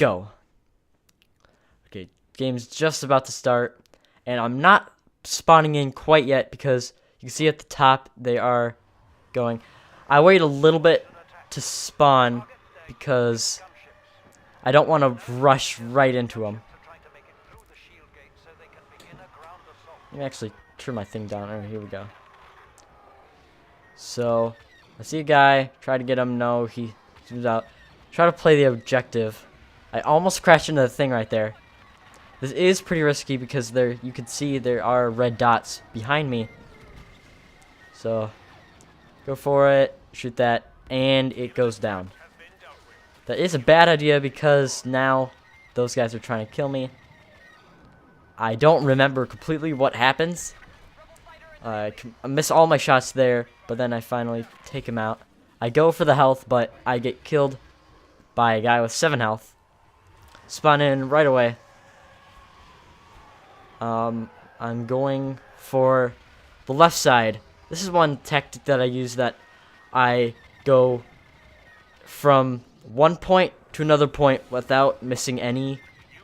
go. Okay, game's just about to start, and I'm not spawning in quite yet because you can see at the top they are going. I wait a little bit to spawn because I don't want to rush right into them. Let me actually turn my thing down. Oh, here we go. So, I see a guy, try to get him, no, he zooms out. Try to play the objective. I almost crashed into the thing right there. This is pretty risky because there, you can see there are red dots behind me. So, go for it, shoot that, and it goes down. That is a bad idea because now those guys are trying to kill me. I don't remember completely what happens. I miss all my shots there, but then I finally take him out. I go for the health, but I get killed by a guy with 7 health. Spawn in right away. I'm going for the left side. This is one tactic that I use, that I go from one point to another point without missing any,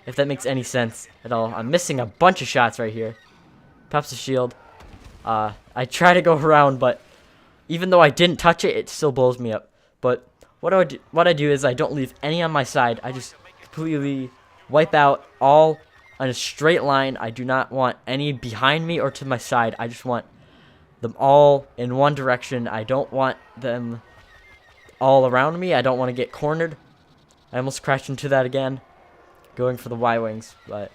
if that makes any sense at all. I'm missing a bunch of shots right here. Pops the shield. I try to go around, but even though I didn't touch it, it still blows me up. But what I do is I don't leave any on my side. I just completely wipe out all on a straight line. I do not want any behind me or to my side. I just want them all in one direction. I don't want them all around me. I don't want to get cornered. I almost crashed into that again, going for the Y-wings, but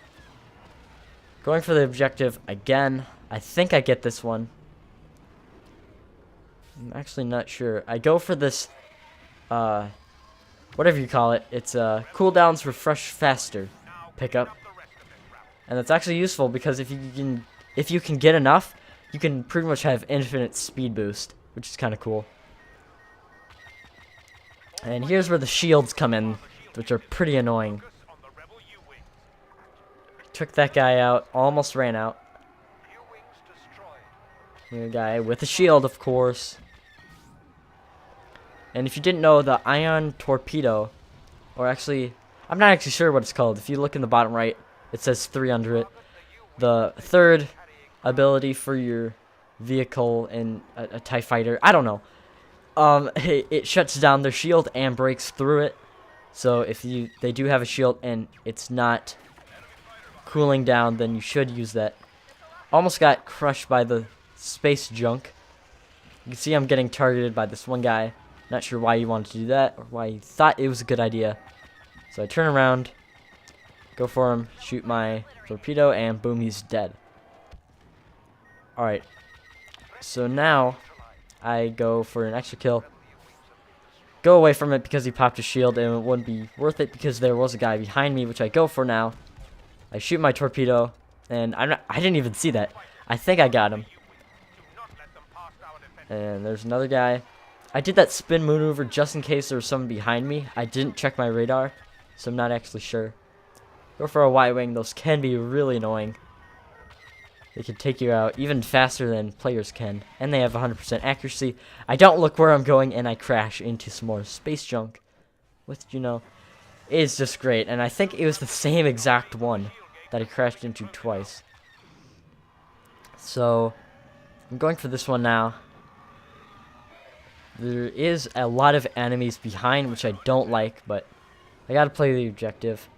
going for the objective again. I think I get this one. I'm actually not sure. I go for this, whatever you call it. It's cooldowns refresh faster pickup, and that's actually useful because if you can get enough, you can pretty much have infinite speed boost, which is kind of cool. And here's where the shields come in, which are pretty annoying. Took that guy out, almost ran out. Here, guy with a shield, of course. And if you didn't know, the ion torpedo, or actually, I'm not actually sure what it's called. If you look in the bottom right, it says 3 under it. The third ability for your vehicle in a TIE fighter, I don't know. It shuts down their shield and breaks through it. So if they do have a shield and it's not cooling down, then you should use that. Almost got crushed by the space junk. You can see I'm getting targeted by this one guy. Not sure why he wanted to do that or why he thought it was a good idea. So I turn around, go for him, shoot my torpedo, and boom, he's dead. Alright, so now I go for an extra kill. Go away from it because he popped a shield, and it wouldn't be worth it because there was a guy behind me, which I go for now. I shoot my torpedo, and I didn't even see that. I think I got him. And there's another guy. I did that spin maneuver just in case there was someone behind me. I didn't check my radar, so I'm not actually sure. Go for a Y-wing. Those can be really annoying. They can take you out even faster than players can, and they have 100% accuracy. I don't look where I'm going, and I crash into some more space junk, which, you know, is just great. And I think it was the same exact one that I crashed into twice. So I'm going for this one now. There is a lot of enemies behind, which I don't like, but I gotta play the objective.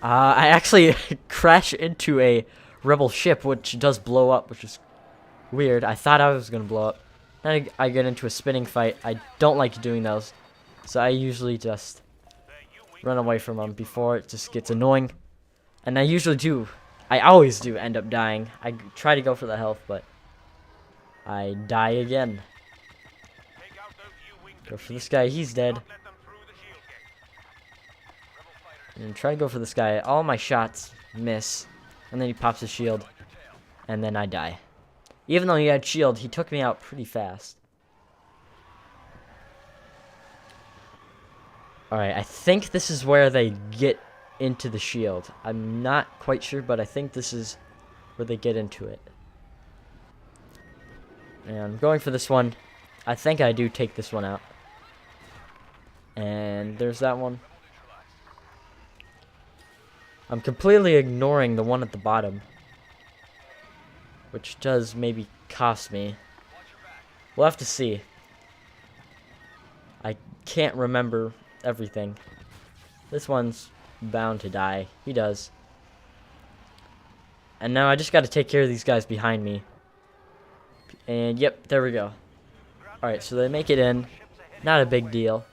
I actually crash into a rebel ship, which does blow up, which is weird. I thought I was gonna blow up. Then I get into a spinning fight. I don't like doing those, so I usually just run away from them before it just gets annoying. And I always do end up dying. I try to go for the health, but I die again. Go for this guy, he's dead. And try to go for this guy. All my shots miss. And then he pops a shield. And then I die. Even though he had shield, he took me out pretty fast. Alright, I think this is where they get into the shield. I'm not quite sure, but I think this is where they get into it. And I'm going for this one. I think I do take this one out. And there's that one. I'm completely ignoring the one at the bottom, which does maybe cost me. We'll have to see. I can't remember everything. This one's bound to die. He does. And now I just got to take care of these guys behind me. And yep, there we go. Alright, so they make it in. Not a big deal.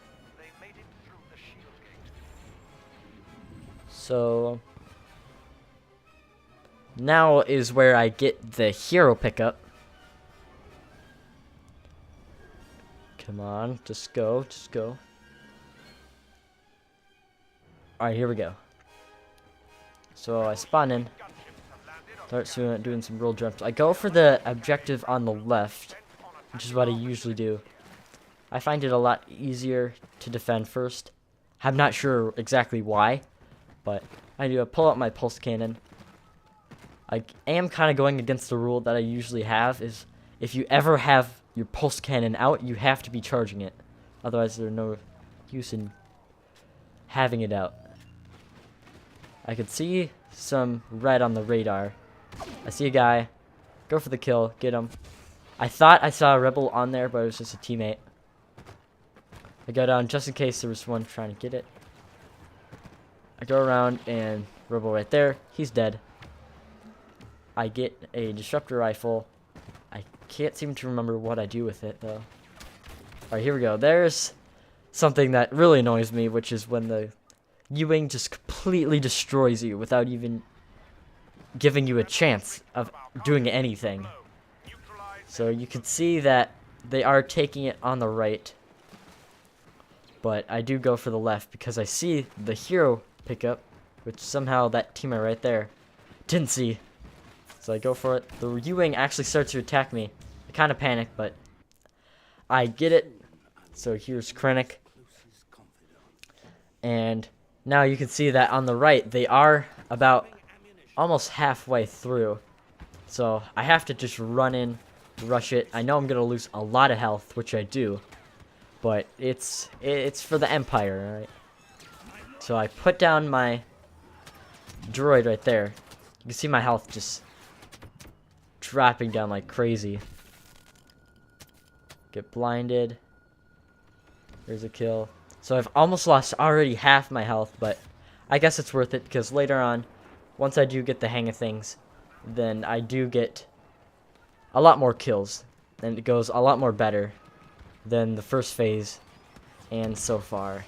So now is where I get the hero pickup. Come on, just go, just go. Alright, here we go. So I spawn in. Start doing some roll jumps. I go for the objective on the left, which is what I usually do. I find it a lot easier to defend first. I'm not sure exactly why, but I do. I pull out my pulse cannon. I am kind of going against the rule that I usually have, is if you ever have your pulse cannon out, you have to be charging it. Otherwise, there's no use in having it out. I could see some red on the radar. I see a guy. Go for the kill. Get him. I thought I saw a rebel on there, but it was just a teammate. I go down just in case there was one trying to get it. I go around and rebel right there. He's dead. I get a disruptor rifle. I can't seem to remember what I do with it, though. Alright, here we go. There's something that really annoys me, which is when the U-wing just completely destroys you without even giving you a chance of doing anything. So you can see that they are taking it on the right. But I do go for the left because I see the hero pickup, which somehow that teammate right there didn't see. So I go for it. The U-wing actually starts to attack me. I kind of panic, but I get it. So here's Krennic. And now you can see that on the right, they are about almost halfway through. So I have to just run in, rush it. I know I'm going to lose a lot of health, which I do. But it's for the Empire, right? So I put down my droid right there. You can see my health just dropping down like crazy. Get blinded. There's a kill. So I've almost lost already half my health, but I guess it's worth it because later on, once I do get the hang of things, then I do get a lot more kills. And it goes a lot more better than the first phase and so far.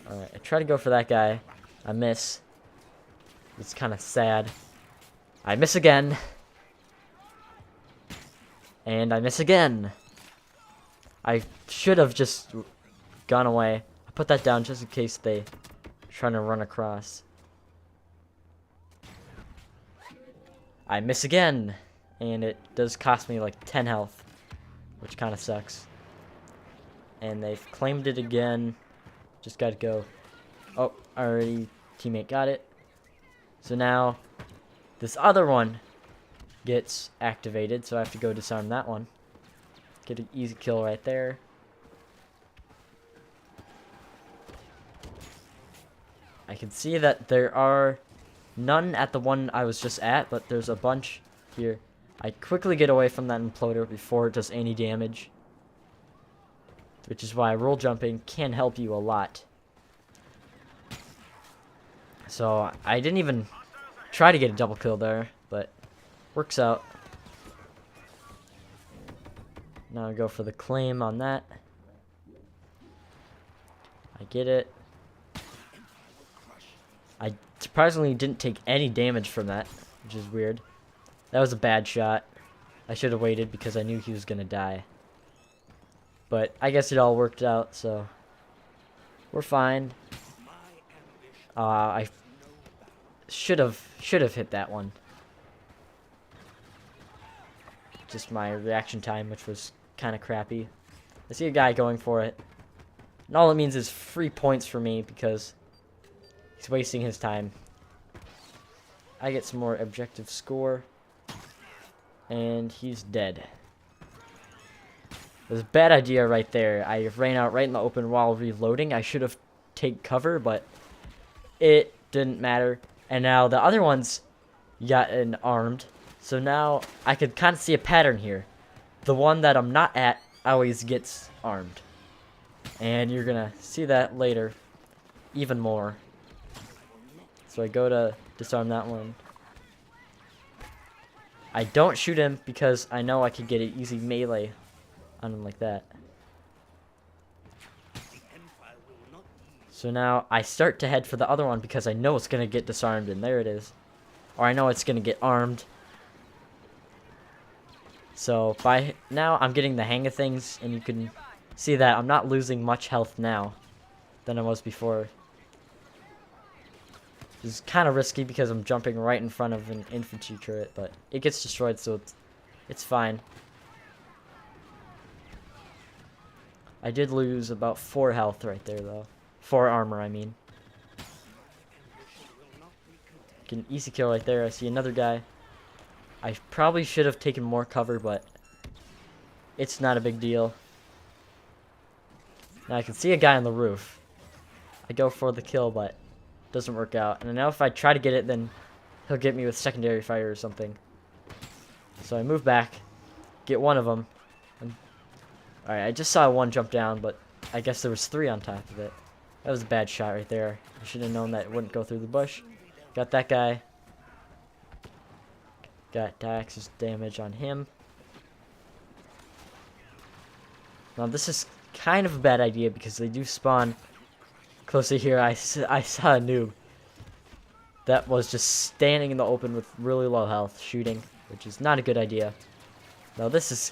Alright, I try to go for that guy. I miss. It's kind of sad. I miss again. And I miss again. I should have just gone away. I put that down just in case they trying to run across. I miss again. And it does cost me like 10 health, which kind of sucks. And they've claimed it again. Just gotta go. Oh, already teammate got it. So now this other one gets activated, so I have to go disarm that one. Get an easy kill right there. I can see that there are none at the one I was just at, but there's a bunch here. I quickly get away from that imploder before it does any damage, which is why roll jumping can help you a lot. So I didn't even try to get a double kill there, but works out. Now I go for the claim on that. I get it. I surprisingly didn't take any damage from that, which is weird. That was a bad shot. I should have waited because I knew he was gonna die. But I guess it all worked out, so we're fine. I should have hit that one. Just my reaction time, which was kind of crappy. I see a guy going for it. And all it means is free points for me because he's wasting his time. I get some more objective score. And he's dead. It was a bad idea right there. I ran out right in the open while reloading. I should have taken cover, but it didn't matter. And now the other ones got armed. So now I could kind of see a pattern here. The one that I'm not at always gets armed. And you're going to see that later even more. So I go to disarm that one. I don't shoot him because I know I could get an easy melee on him like that. So now I start to head for the other one because I know it's going to get disarmed, and there it is. Or I know it's going to get armed. So by now I'm getting the hang of things, and you can see that I'm not losing much health now than I was before. It's kind of risky because I'm jumping right in front of an infantry turret, but it gets destroyed, so it's fine. I did lose about 4 health right there, though. 4 armor, I mean. Get an easy kill right there. I see another guy. I probably should have taken more cover, but it's not a big deal. Now I can see a guy on the roof. I go for the kill, but it doesn't work out. And I know if I try to get it, then he'll get me with secondary fire or something. So I move back, get one of them. Alright, I just saw one jump down, but I guess there was 3 on top of it. That was a bad shot right there. I should have known that it wouldn't go through the bush. Got that guy. Got Dax's damage on him. Now this is kind of a bad idea because they do spawn close to here. I saw a noob that was just standing in the open with really low health shooting, which is not a good idea. Now this is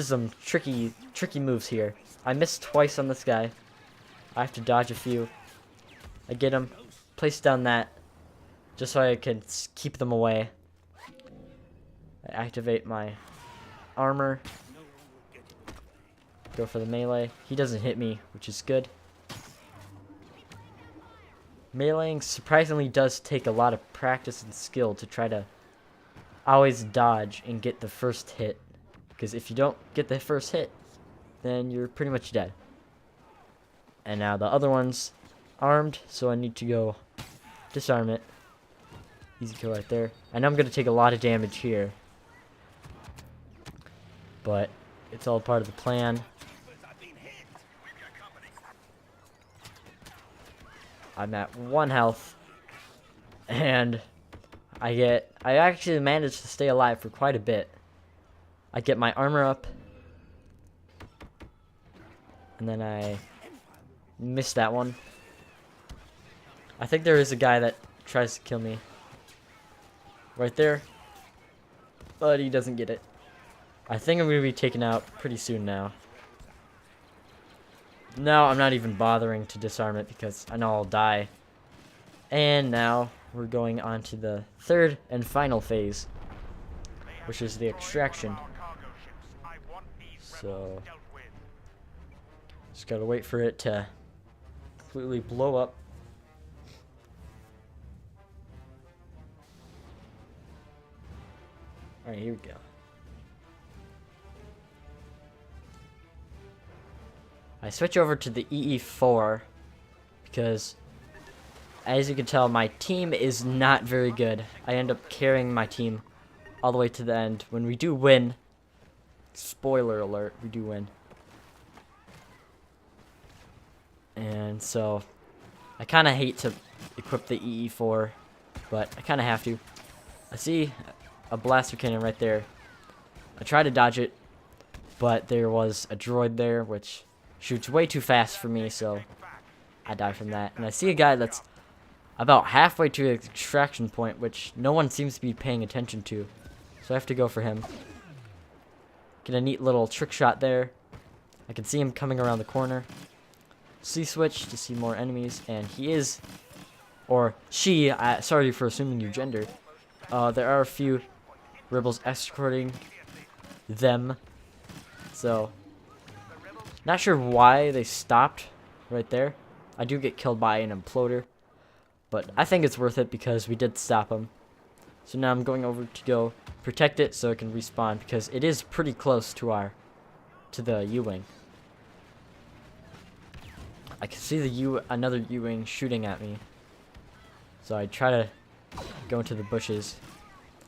some tricky moves here. I missed twice on this guy. I have to dodge a few. I get him, place down that, just so I can keep them away. I activate my armor. Go for the melee. He doesn't hit me, which is good. Meleeing surprisingly does take a lot of practice and skill to try to always dodge and get the first hit. Because if you don't get the first hit, then you're pretty much dead. And now the other one's armed, so I need to go disarm it. Easy kill right there. I know I'm going to take a lot of damage here, but it's all part of the plan. I'm at 1 health, and I actually managed to stay alive for quite a bit. I get my armor up, and then I missed that one. I think there is a guy that tries to kill me right there, but he doesn't get it. I think I'm going to be taken out pretty soon now. No, I'm not even bothering to disarm it because I know I'll die. And now we're going on to the 3rd and final phase, which is the extraction. So just gotta wait for it to completely blow up. Alright, here we go. I switch over to the EE4 because, as you can tell, my team is not very good. I end up carrying my team all the way to the end. When we do win, spoiler alert, we do win. And so I kind of hate to equip the EE4, but I kind of have to. I see a blaster cannon right there. I try to dodge it, but there was a droid there which shoots way too fast for me, so I die from that. And I see a guy that's about halfway to the extraction point, which no one seems to be paying attention to, so I have to go for him. Get a neat little trick shot there. I can see him coming around the corner. C-switch to see more enemies, and he is, or she, sorry for assuming your gender. There are a few rebels escorting them, so not sure why they stopped right there. I do get killed by an imploder, but I think it's worth it because we did stop them. So now I'm going over to go protect it so it can respawn because it is pretty close to our to the U-wing. I can see the another U-wing shooting at me. So I try to go into the bushes.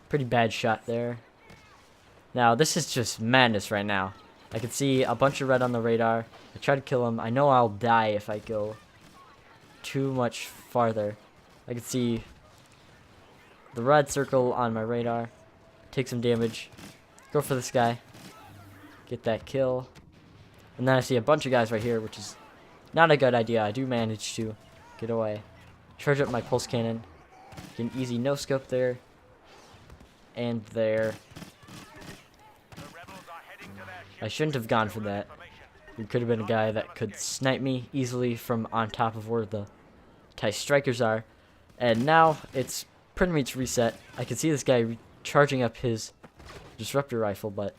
Pretty bad shot there. Now this is just madness right now. I can see a bunch of red on the radar. I try to kill him. I know I'll die if I go too much farther. I can see the red circle on my radar. Take some damage. Go for this guy. Get that kill. And then I see a bunch of guys right here, which is not a good idea. I do manage to get away. Charge up my pulse cannon. Get an easy no-scope there. And there. I shouldn't have gone for that. There could have been a guy that could snipe me easily from on top of where the TIE strikers are. And now it's pretty much reset. I can see this guy charging up his disruptor rifle, but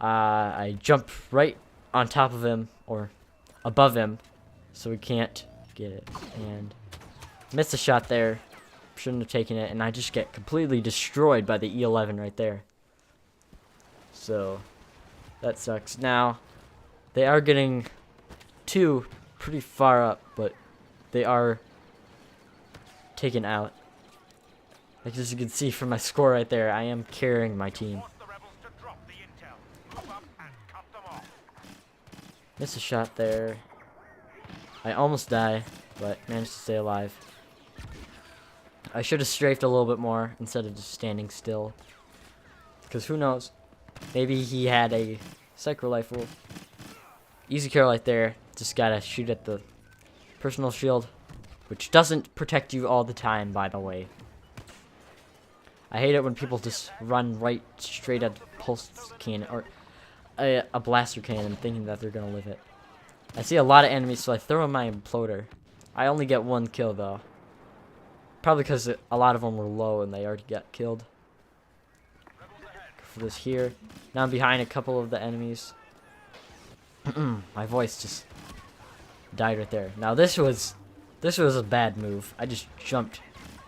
I jump right on top of him, or above him, so we can't get it. And missed a shot there. Shouldn't have taken it, and I just get completely destroyed by the E-11 right there. So that sucks. Now they are getting two pretty far up, but they are taken out. Like, as you can see from my score right there, I am carrying my team. Missed a shot there. I almost die, but managed to stay alive. I should have strafed a little bit more instead of just standing still. Because who knows? Maybe he had a psycho rifle. Easy kill right there. Just gotta shoot at the personal shield, which doesn't protect you all the time, by the way. I hate it when people just run right straight at pulse cannon or a blaster cannon thinking that they're gonna live it. I see a lot of enemies, so I throw in my imploder. I only get one kill though. Probably because a lot of them were low and they already got killed. Go for this here. Now I'm behind a couple of the enemies. My voice just died right there. Now this was a bad move. I just jumped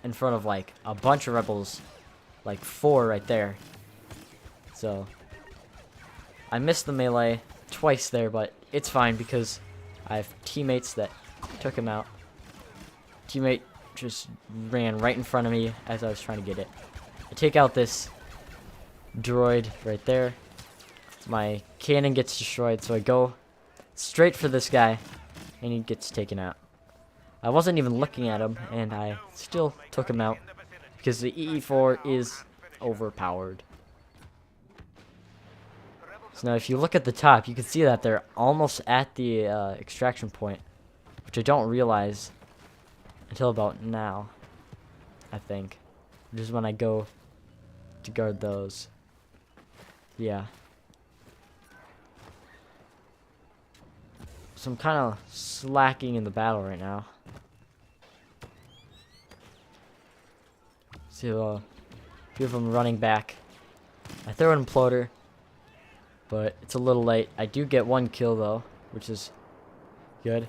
in front of like a bunch of rebels, like 4 right there. So I missed the melee twice there, but it's fine because I have teammates that took him out. Teammate just ran right in front of me as I was trying to get it. I take out this droid right there. My cannon gets destroyed, so I go straight for this guy, and he gets taken out. I wasn't even looking at him, and I still took him out because the EE4 is overpowered. So now if you look at the top, you can see that they're almost at the extraction point, which I don't realize until about now, I think. Which is when I go to guard those. Yeah. So I'm kind of slacking in the battle right now. See a few of them running back. I throw an imploder, but it's a little late. I do get one kill though, which is good.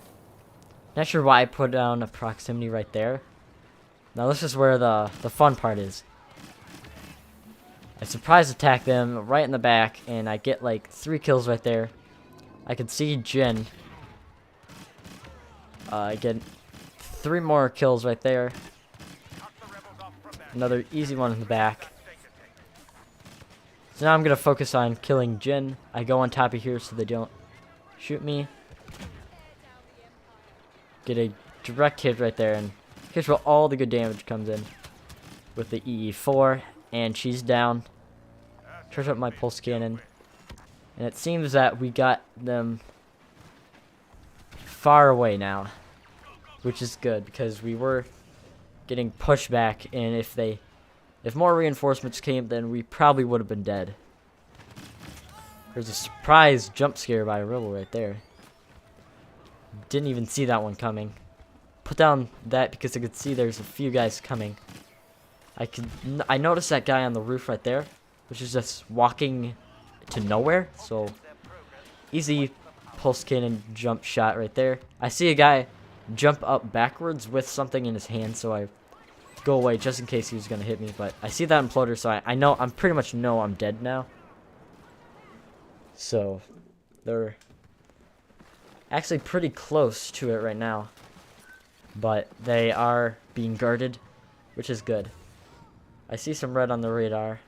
Not sure why I put down a proximity right there. Now this is where the fun part is. I surprise attack them right in the back, and I get like 3 kills right there. I can see Jin. I get 3 more kills right there. Another easy one in the back. So now I'm gonna focus on killing Jin. I go on top of here so they don't shoot me. Get a direct hit right there, and here's where all the good damage comes in with the EE4, and she's down. Charge up my pulse cannon, and it seems that we got them far away now, which is good because we were getting pushed back, and if more reinforcements came, then we probably would have been dead. There's a surprise jump scare by a rebel right there. Didn't even see that one coming. Put down that because I could see there's a few guys coming. I noticed that guy on the roof right there, which is just walking to nowhere. So easy pulse cannon jump shot right there. I see a guy jump up backwards with something in his hand, so I go away just in case he was gonna hit me. But I see that imploder, so I know I'm pretty much know I'm dead now. So they're actually pretty close to it right now, but they are being guarded, which is good. I see some red on the radar.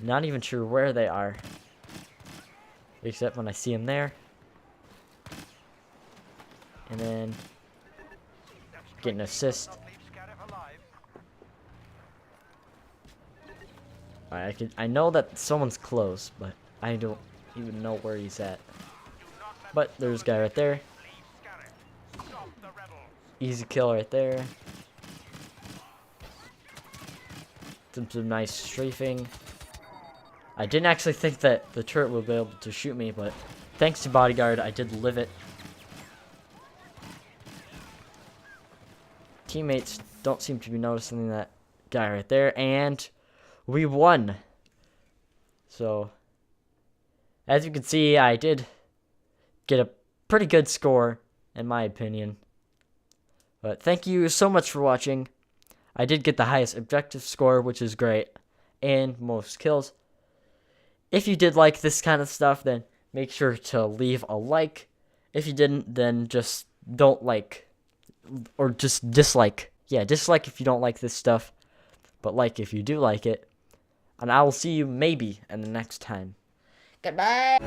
Not even sure where they are, except when I see them there. And then get an assist. Alright, I know that someone's close, but I don't even know where he's at. But there's a guy right there. Easy kill right there. Some nice strafing. I didn't actually think that the turret would be able to shoot me, but thanks to bodyguard, I did live it. Teammates don't seem to be noticing that guy right there, and we won. So, as you can see, I did get a pretty good score, in my opinion. But thank you so much for watching. I did get the highest objective score, which is great, and most kills. If you did like this kind of stuff, then make sure to leave a like. If you didn't, then just don't like, or just dislike. Yeah, dislike if you don't like this stuff, but like if you do like it. And I will see you maybe in the next time. Goodbye!